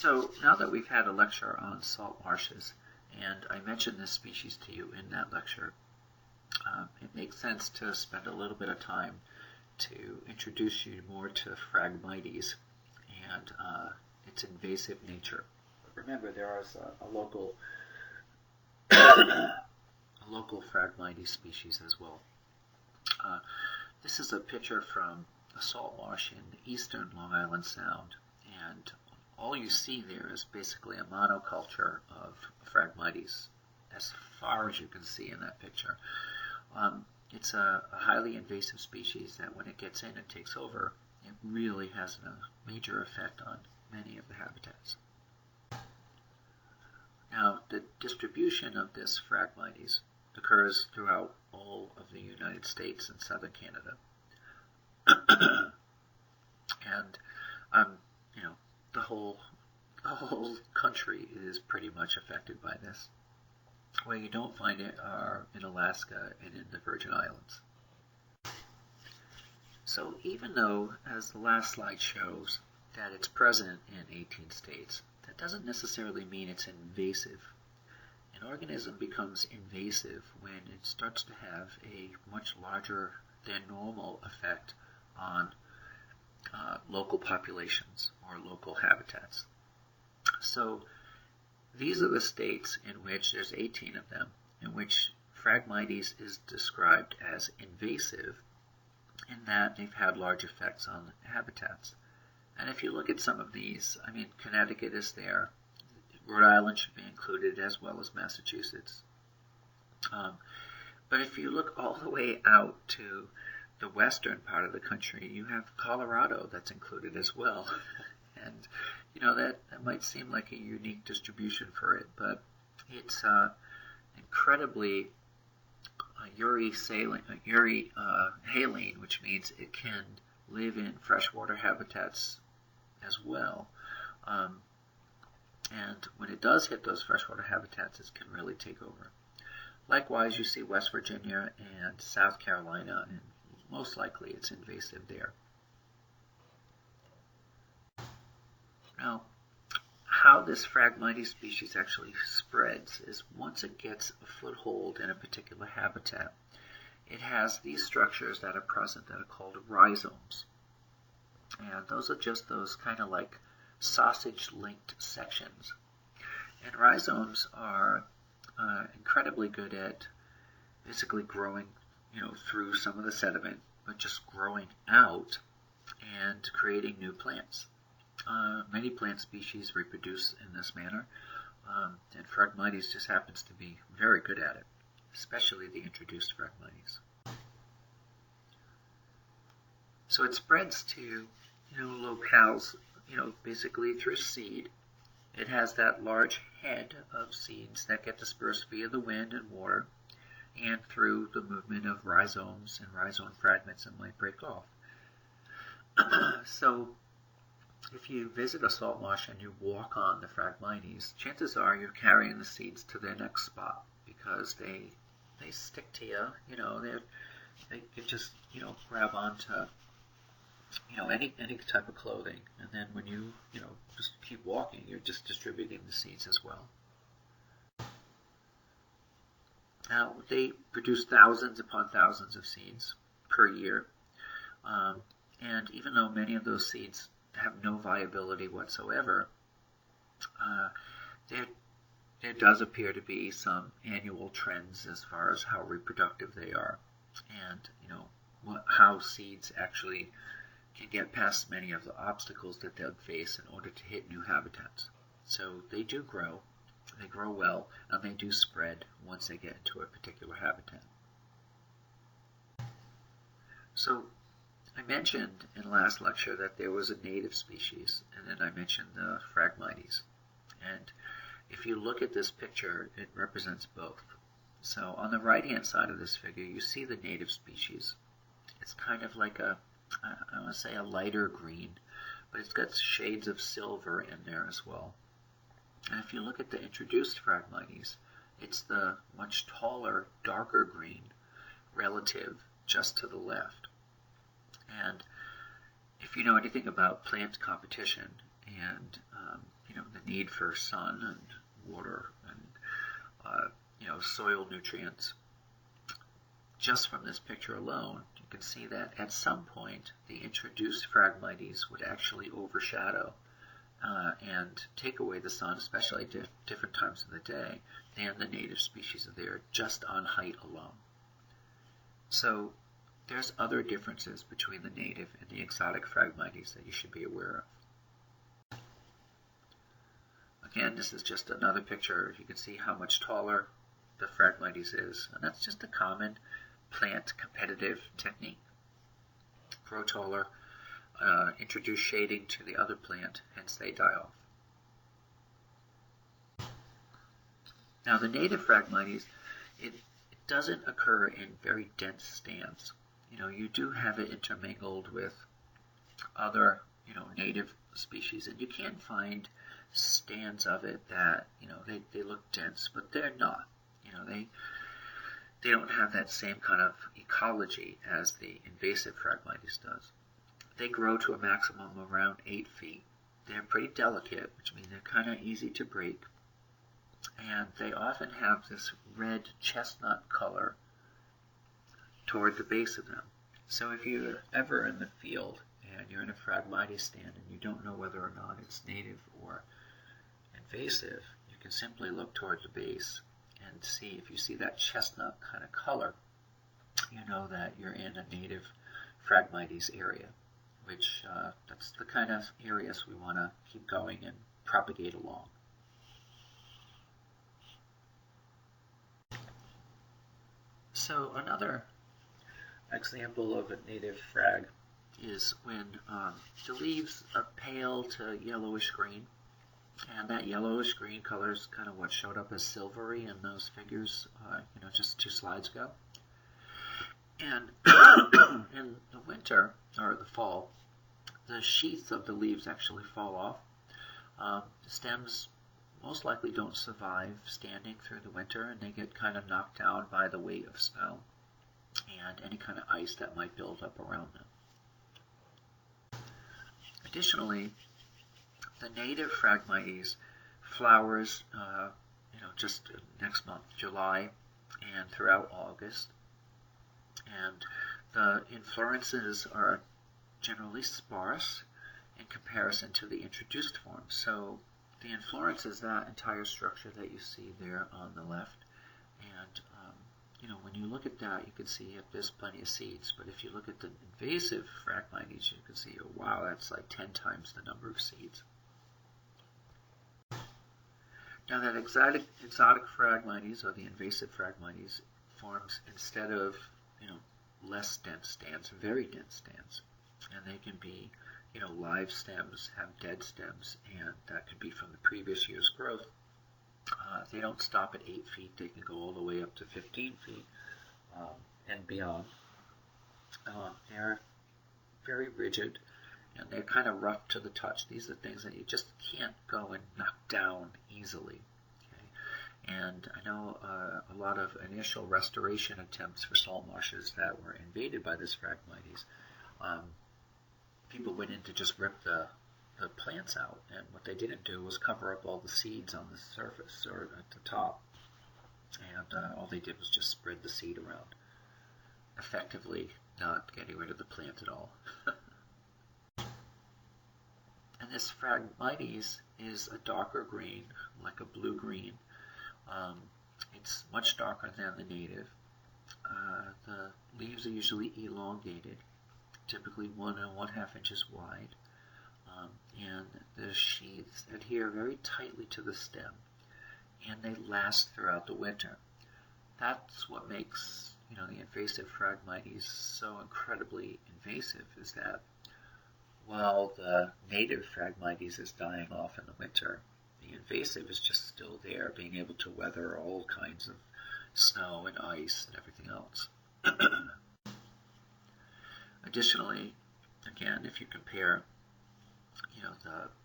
So now that we've had a lecture on salt marshes, and I mentioned this species to you in that lecture, it makes sense to spend a little bit of time to introduce you more to Phragmites and its invasive nature. Remember, there is a local Phragmites species as well. This is a picture from a salt marsh in the eastern Long Island Sound, and all you see there is basically a monoculture of Phragmites as far as you can see in that picture. It's a highly invasive species that when it gets in and takes over, it really has a major effect on many of the habitats. Now, the distribution of this Phragmites occurs throughout all of the United States and southern Canada. And the whole country is pretty much affected by this. Where you don't find it are in Alaska and in the Virgin Islands. So even though, as the last slide shows, that it's present in 18 states, that doesn't necessarily mean it's invasive. An organism becomes invasive when it starts to have a much larger than normal effect on local populations or local habitats. So these are the states in which there's 18 of them, in which Phragmites is described as invasive in that they've had large effects on habitats. And if you look at some of these, Connecticut is there. Rhode Island should be included as well as Massachusetts. But if you look all the way out to the western part of the country, you have Colorado that's included as well. And that might seem like a unique distribution for it, but it's incredibly haline, which means it can live in freshwater habitats as well. And when it does hit those freshwater habitats, it can really take over. Likewise, you see West Virginia and South Carolina, and most likely it's invasive there. Now, how this Phragmites species actually spreads is once it gets a foothold in a particular habitat, it has these structures that are present that are called rhizomes. And those are just those kind of like sausage-linked sections. And rhizomes are incredibly good at basically growing, through some of the sediment, but just growing out and creating new plants. Many plant species reproduce in this manner, and Phragmites just happens to be very good at it, especially the introduced Phragmites. So it spreads to, locales, basically through seed. It has that large head of seeds that get dispersed via the wind and water, and through the movement of rhizomes and rhizome fragments that might break off. So if you visit a salt marsh and you walk on the Phragmites, chances are you're carrying the seeds to their next spot because they stick to you. They just grab onto any type of clothing, and then when you just keep walking, you're just distributing the seeds as well. Now they produce thousands upon thousands of seeds per year, and even though many of those seeds have no viability whatsoever, there does appear to be some annual trends as far as how reproductive they are, and how seeds actually can get past many of the obstacles that they'll face in order to hit new habitats. So they do grow, they grow well, and they do spread once they get into a particular habitat. So I mentioned in the last lecture that there was a native species, and then I mentioned the Phragmites. And if you look at this picture, it represents both. So on the right-hand side of this figure, you see the native species. It's kind of like I want to say a lighter green, but it's got shades of silver in there as well. And if you look at the introduced Phragmites, it's the much taller, darker green relative just to the left. And if you know anything about plant competition and the need for sun and water and soil nutrients. Just from this picture alone, you can see that at some point the introduced Phragmites would actually overshadow and take away the sun, especially at different times of the day, than the native species are there just on height alone. So there's other differences between the native and the exotic Phragmites that you should be aware of. Again, this is just another picture. You can see how much taller the Phragmites is, and that's just a common plant competitive technique. Grow taller, introduce shading to the other plant, hence they die off. Now the native Phragmites, it doesn't occur in very dense stands. You do have it intermingled with other, native species, and you can find stands of it that, they look dense, but they're not. They don't have that same kind of ecology as the invasive Phragmites does. They grow to a maximum of around 8 feet. They're pretty delicate, which means they're kind of easy to break, and they often have this red chestnut color toward the base of them. So if you're ever in the field and you're in a Phragmites stand and you don't know whether or not it's native or invasive, you can simply look toward the base and see. If you see that chestnut kind of color, you know that you're in a native Phragmites area, which that's the kind of areas we want to keep going and propagate along. So another example of a native frag is when the leaves are pale to yellowish green, and that yellowish green color is kind of what showed up as silvery in those figures, just 2 slides ago. And in the winter or the fall, the sheaths of the leaves actually fall off. The stems most likely don't survive standing through the winter, and they get kind of knocked down by the weight of snow and any kind of ice that might build up around them. Additionally, the native Phragmites flowers, just next month, July, and throughout August. And the inflorescences are generally sparse in comparison to the introduced form. So the inflorescence is that entire structure that you see there on the left. And, when you look at that, you can see there's plenty of seeds. But if you look at the invasive Phragmites, you can see, oh, wow, that's like 10 times the number of seeds. Now that exotic Phragmites, or the invasive Phragmites, forms instead of, less dense stands, very dense stands. And they can be, live stems, have dead stems, and that could be from the previous year's growth. They don't stop at 8 feet. They can go all the way up to 15 feet and beyond. They're very rigid, and they're kind of rough to the touch. These are things that you just can't go and knock down easily. Okay? And I know a lot of initial restoration attempts for salt marshes that were invaded by this Phragmites, people went in to just rip the plants out, and what they didn't do was cover up all the seeds on the surface or at the top, and all they did was just spread the seed around, effectively not getting rid of the plant at all. And this Phragmites is a darker green, like a blue-green. It's much darker than the native. The leaves are usually elongated, typically 1 1/2 inches wide. And the sheaths adhere very tightly to the stem, and they last throughout the winter. That's what makes the invasive Phragmites so incredibly invasive, is that while the native Phragmites is dying off in the winter, the invasive is just still there, being able to weather all kinds of snow and ice and everything else. Additionally, again, if you compare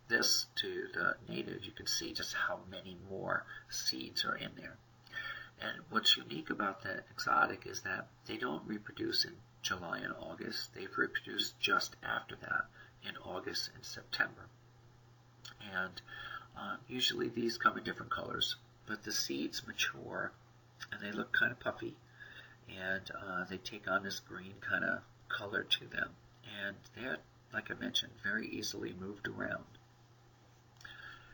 this to the native, you can see just how many more seeds are in there. And what's unique about the exotic is that they don't reproduce in July and August. They reproduce just after that, in August and September. And Usually these come in different colors, but the seeds mature and they look kind of puffy, and they take on this green kind of color to them, and they're, like I mentioned, very easily moved around.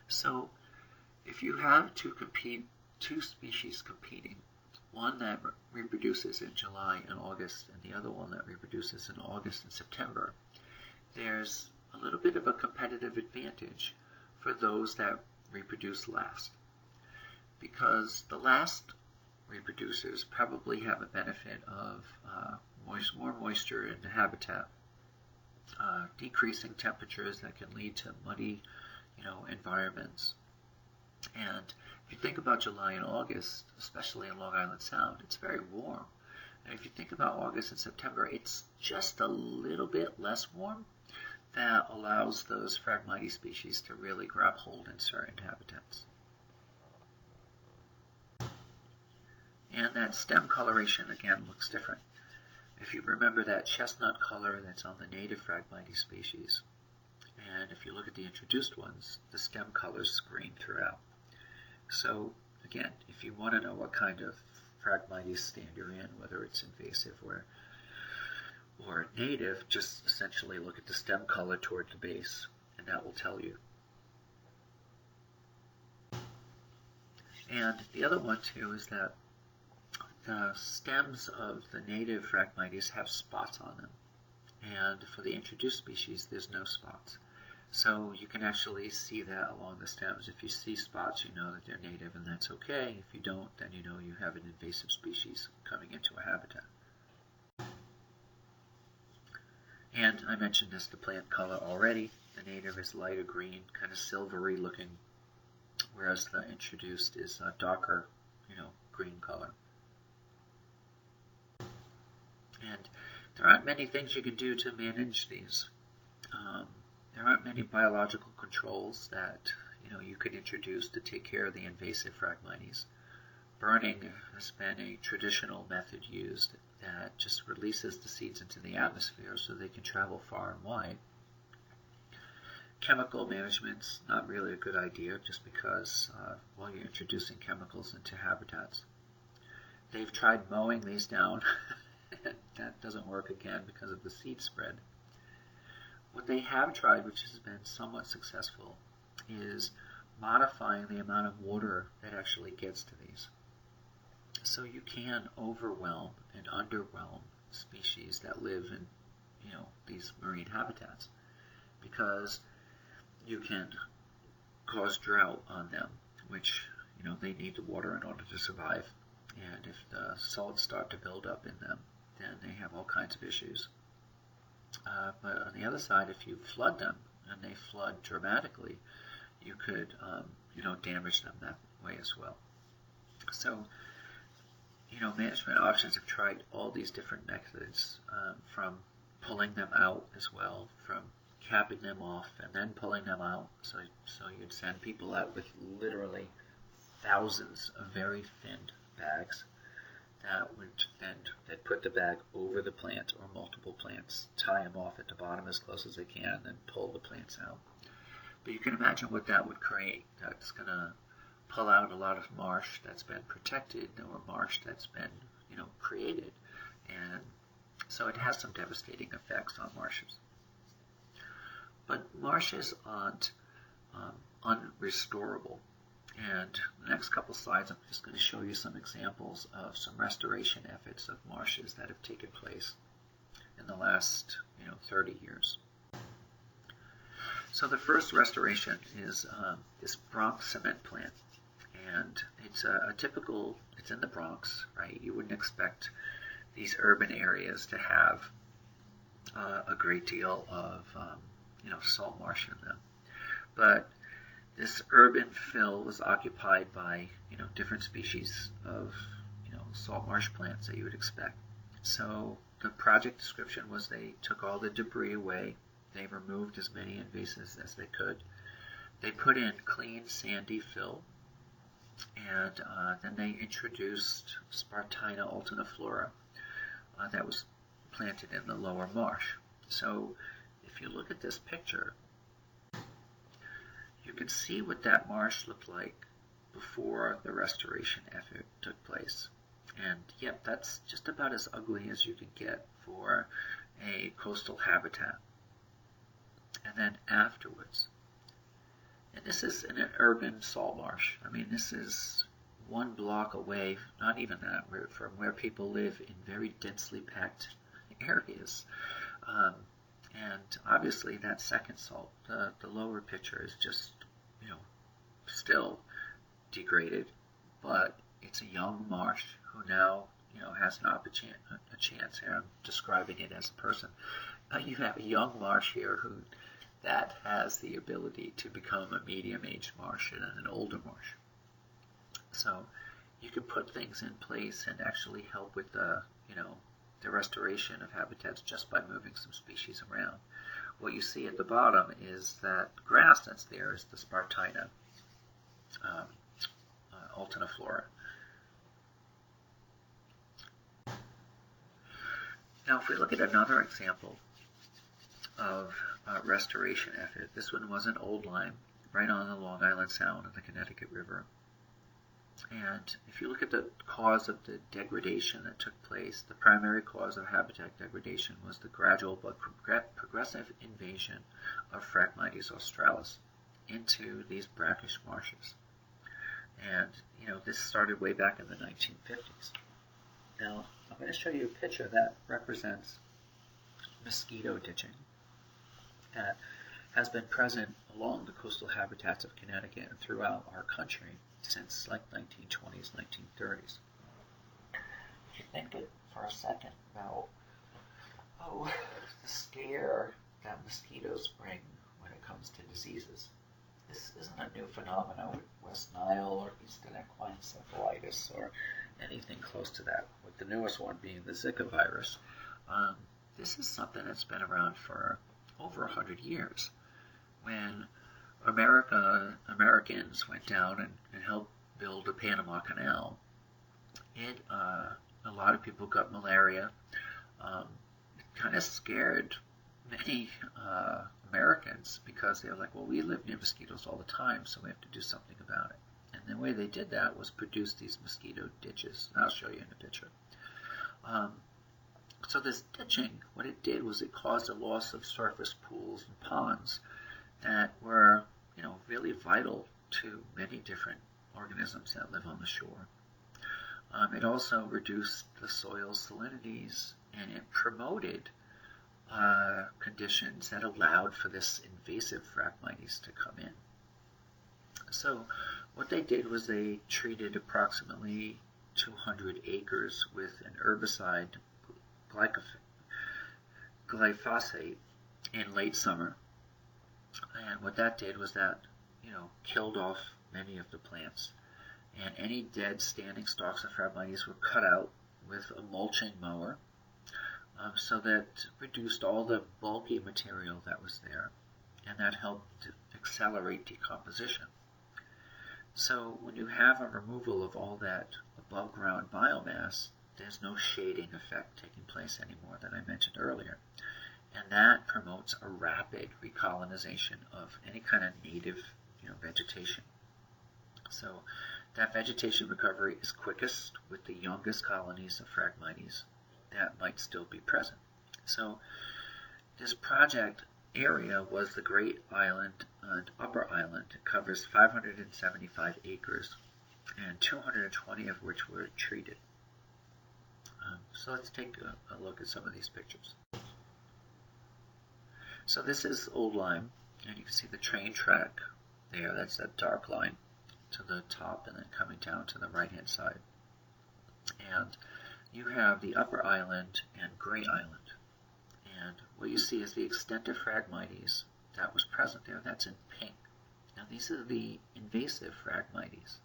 So if you have two species competing, one that reproduces in July and August and the other one that reproduces in August and September, there's a little bit of a competitive advantage for those that reproduce last, because the last reproducers probably have a benefit of more moisture in the habitat, decreasing temperatures that can lead to muddy, environments. And if you think about July and August, especially in Long Island Sound, it's very warm. And if you think about August and September, it's just a little bit less warm. That allows those Phragmites species to really grab hold in certain habitats. And that stem coloration, again, looks different. If you remember that chestnut color that's on the native Phragmites species, and if you look at the introduced ones, the stem colors green throughout. So, again, if you want to know what kind of Phragmites stand you're in, whether it's invasive or native, just essentially look at the stem color toward the base, and that will tell you. And the other one too is that the stems of the native Phragmites have spots on them, and for the introduced species there's no spots. So you can actually see that along the stems. If you see spots, you know that they're native, and that's okay. If you don't, then you know you have an invasive species coming into a habitat. And I mentioned this, the plant color already. The native is lighter green, kind of silvery looking, whereas the introduced is a darker, green color. And there aren't many things you can do to manage these. There aren't many biological controls that you could introduce to take care of the invasive Phragmites. Burning has been a traditional method used that just releases the seeds into the atmosphere so they can travel far and wide. Chemical management's not really a good idea, just because you're introducing chemicals into habitats. They've tried mowing these down, and that doesn't work again because of the seed spread. What they have tried, which has been somewhat successful, is modifying the amount of water that actually gets to these. So you can overwhelm and underwhelm species that live in, these marine habitats, because you can cause drought on them, which, they need the water in order to survive. And if the salts start to build up in them, then they have all kinds of issues. But on the other side, if you flood them, and they flood dramatically, you could, damage them that way as well. So, management options have tried all these different methods, from pulling them out as well, from capping them off and then pulling them out. So you'd send people out with literally thousands of very thin bags that would then put the bag over the plant or multiple plants, tie them off at the bottom as close as they can, and then pull the plants out. But you can imagine what that would create. That's going to pull out a lot of marsh that's been protected, or marsh that's been, created. And so it has some devastating effects on marshes. But marshes aren't unrestorable. And the next couple slides, I'm just going to show you some examples of some restoration efforts of marshes that have taken place in the last 30 years. So the first restoration is this Bronx cement plant. And it's it's in the Bronx, right? You wouldn't expect these urban areas to have a great deal of salt marsh in them. But this urban fill was occupied by different species of salt marsh plants that you would expect. So the project description was they took all the debris away. They removed as many invasives as they could. They put in clean sandy fill, and then they introduced Spartina alterniflora that was planted in the lower marsh. So if you look at this picture, you can see what that marsh looked like before the restoration effort took place. And yep, that's just about as ugly as you can get for a coastal habitat. And then afterwards, and this is in an urban salt marsh. I mean, this is 1 block away, not even that, from where people live in very densely packed areas. And obviously that second salt, the lower picture is just, still degraded, but it's a young marsh who now, has a chance here. I'm describing it as a person. You have a young marsh here that has the ability to become a medium-aged marsh and an older marsh. So you can put things in place and actually help with the restoration of habitats just by moving some species around. What you see at the bottom is that grass that's there is the Spartina alterniflora. Now, if we look at another example of restoration effort, this one was an old lime right on the Long Island Sound and the Connecticut River. And if you look at the cause of the degradation that took place, the primary cause of habitat degradation was the gradual but progressive invasion of Phragmites australis into these brackish marshes. And, this started way back in the 1950s. Now, I'm going to show you a picture that represents mosquito ditching that has been present along the coastal habitats of Connecticut and throughout our country since like 1920s, 1930s. If you think it for a second about, the scare that mosquitoes bring when it comes to diseases. This isn't a new phenomenon with West Nile or Eastern equine encephalitis or anything close to that, with the newest one being the Zika virus. This is something that's been around for over 100 years. When Americans went down and helped build the Panama Canal, a lot of people got malaria. It kind of scared many Americans because they were like, well, we live near mosquitoes all the time, so we have to do something about it. And the way they did that was produce these mosquito ditches. I'll show you in a picture. So this ditching, what it did was it caused a loss of surface pools and ponds that were, really vital to many different organisms that live on the shore. It also reduced the soil salinities, and it promoted conditions that allowed for this invasive Phragmites to come in. So what they did was they treated approximately 200 acres with an herbicide, glyphosate, in late summer. And what that did was that, killed off many of the plants. And any dead standing stalks of Phragmites were cut out with a mulching mower. So that reduced all the bulky material that was there, and that helped accelerate decomposition. So when you have a removal of all that above ground biomass, there's no shading effect taking place anymore that I mentioned earlier. And that promotes a rapid recolonization of any kind of native vegetation. So that vegetation recovery is quickest with the youngest colonies of Phragmites that might still be present. So this project area was the Great Island and Upper Island. It covers 575 acres, and 220 of which were treated. So let's take a look at some of these pictures. So this is Old Lyme, and you can see the train track there. That's that dark line to the top and then coming down to the right-hand side. And you have the Upper Island and Gray Island. And what you see is the extent of Phragmites that was present there. That's in pink. Now these are the invasive Phragmites.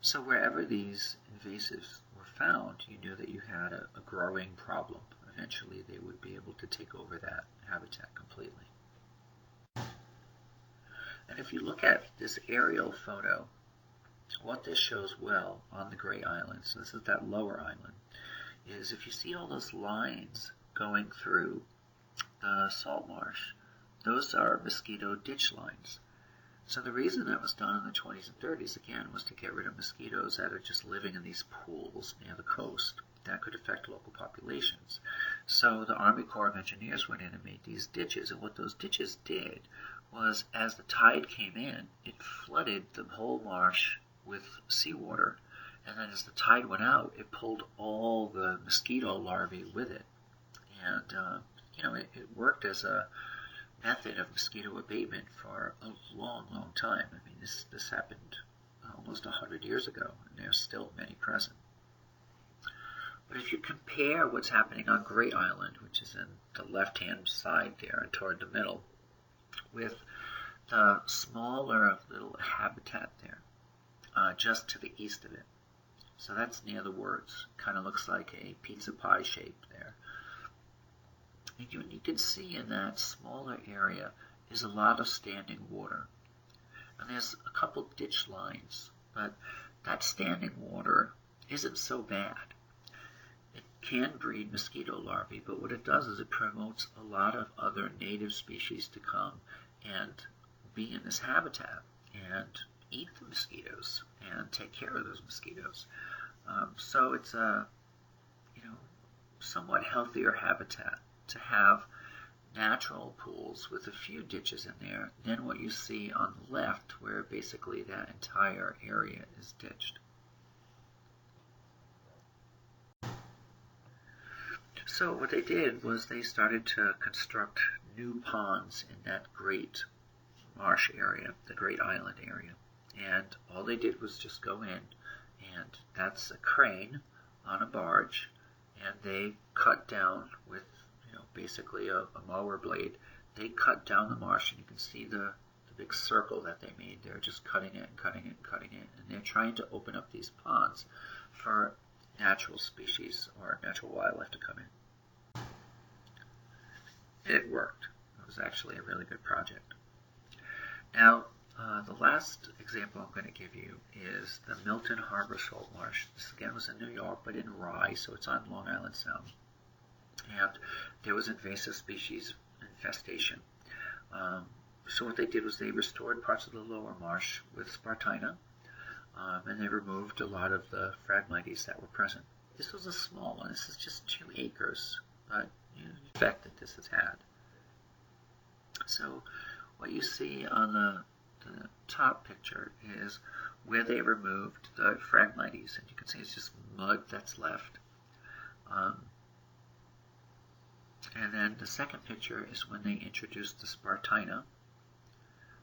So wherever these invasives were found, you knew that you had a growing problem. Eventually they would be able to take over that habitat completely. And if you look at this aerial photo, what this shows well on the Gray Island, so this is that lower island, is if you see all those lines going through the salt marsh, those are mosquito ditch lines. So the reason that was done in the 20s and 30s, again, was to get rid of mosquitoes that are just living in these pools near the coast that could affect local populations. So the Army Corps of Engineers went in and made these ditches, and what those ditches did was, as the tide came in, it flooded the whole marsh with seawater, and then as the tide went out, it pulled all the mosquito larvae with it. And it worked as a method of mosquito abatement for a long, long time. I mean, this happened almost 100 years ago, and there's still many present. But if you compare what's happening on Great Island, which is in the left-hand side there and toward the middle, with the smaller little habitat there, just to the east of it. So that's near the words. Kind of looks like a pizza pie shape there. And you can see in that smaller area is a lot of standing water. And there's a couple ditch lines, but that standing water isn't so bad. It can breed mosquito larvae, but what it does is it promotes a lot of other native species to come and be in this habitat and eat the mosquitoes and take care of those mosquitoes. So it's a somewhat healthier habitat to have natural pools with a few ditches in there than what you see on the left, where basically that entire area is ditched. So what they did was they started to construct new ponds in that great marsh area, the Great Island area. And all they did was just go in, and that's a crane on a barge, and they cut down with basically a mower blade. They cut down the marsh, and you can see the big circle that they made. They're just cutting it and cutting it and cutting it, and they're trying to open up these ponds for natural species or natural wildlife to come in. It worked. It was actually a really good project. Now, the last example I'm going to give you is the Milton Harbor Salt Marsh. This again was in New York, but in Rye, so it's on Long Island Sound. And there was invasive species infestation. So what they did was they restored parts of the lower marsh with Spartina, and they removed a lot of the Phragmites that were present. This was a small one. This is just 2 acres, but the effect that this has had. So what you see on the top picture is where they removed the Phragmites, and you can see it's just mud that's left. And then the second picture is when they introduced the Spartina.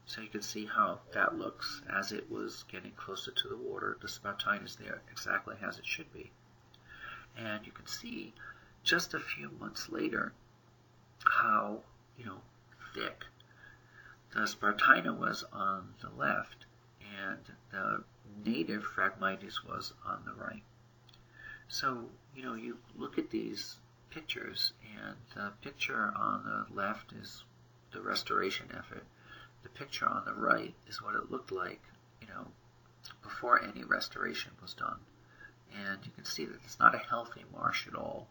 So you can see how that looks as it was getting closer to the water. The Spartina is there exactly as it should be. And you can see just a few months later how, thick the Spartina was on the left and the native Phragmites was on the right. So, you look at these pictures, and the picture on the left is the restoration effort. The picture on the right is what it looked like, before any restoration was done. And you can see that it's not a healthy marsh at all.